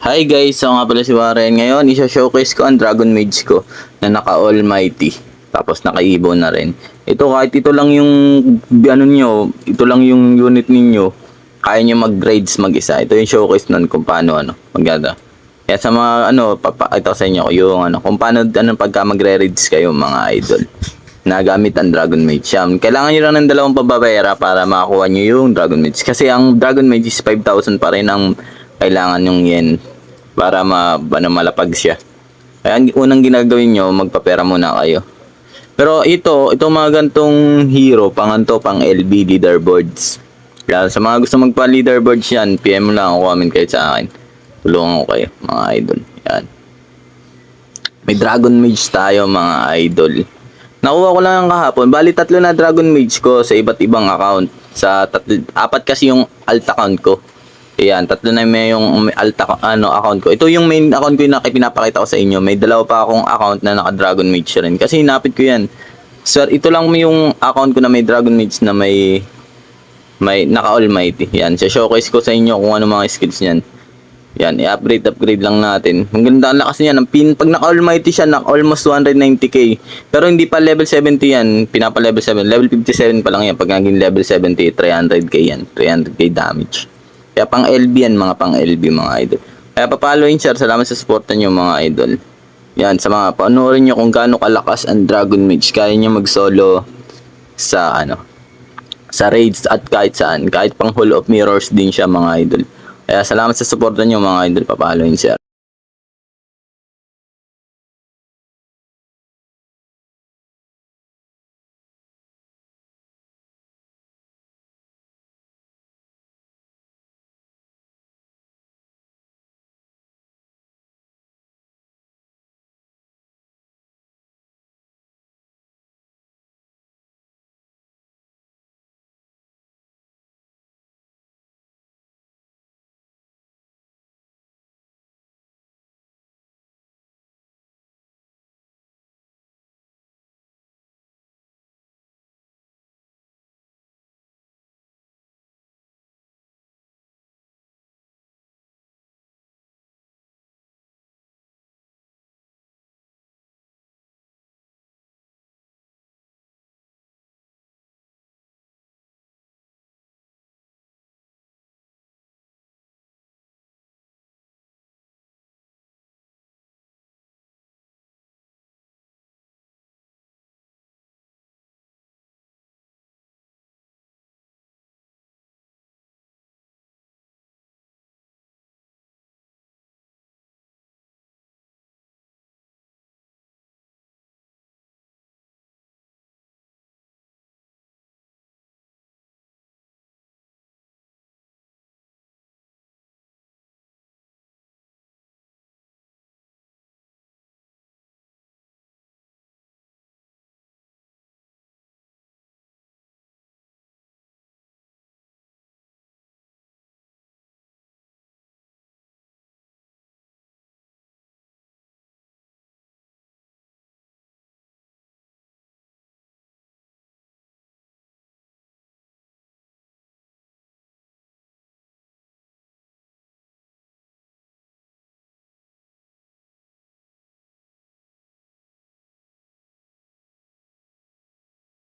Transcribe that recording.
Hi guys, ako nga pala si Warren. Ngayon, isa-showcase ko ang Dragon Mage ko na naka-almighty. Tapos naka-evo na rin. Ito kahit ito lang yung ano nyo, ito lang yung unit ninyo, kaya nyo mag-grades mag-isa. Ito yung showcase nun kung paano maganda. Kaya sa mga papakita ko sa inyo yung kung paano pagka magre-raids kayo mga idol. Nagamit ang Dragon Mage. Kailangan nyo lang ng dalawang pababera para makakuha nyo yung Dragon Mage. Kasi ang Dragon Mage is 5,000 pa rin ang kailangan yung yen para malapag siya. Kaya ang unang ginagawin nyo, magpapera muna kayo. Pero ito mga gantong hero, pang LB leaderboards. Kaya sa mga gusto magpa leaderboards yan, PM lang ako, comment kayo sa akin. Tulungan ko kayo, mga idol. Yan. May Dragon Mage tayo, mga idol. Nakuha ko lang kahapon. Bali, 3 na Dragon Mage ko sa iba't ibang account. Apat kasi yung alt account ko. Ayan, 3 na may yung alt account ko. Ito yung main account ko yung pinapakita ko sa inyo. May 2 pa akong account na naka Dragon Mage rin. Kasi hinapit ko yan. Sir, ito lang yung account ko na may Dragon Mage na may naka Almighty. Yan, showcase ko sa inyo kung ano mga skills niyan. Yan, i-upgrade lang natin. Ang ganda ang lakas niyan. Pag naka-almighty siya, almost 290k. Pero hindi pa level 70 yan. Pinapa-level 7. Level 57 pa lang yan. Pag naging level 70, 300k yan. 300k damage. Kaya pang LB yan, mga pang LB mga idol. Kaya papalo yun, sir. Salamat sa supportan nyo mga idol. Yan, sa mga panoorin nyo kung gaano kalakas ang Dragon Mage. Kaya nyo mag-solo sa sa raids at kahit saan. Kahit pang Hall of Mirrors din siya mga idol. Kaya salamat sa supportan nyo mga idol. Papalo yun, sir.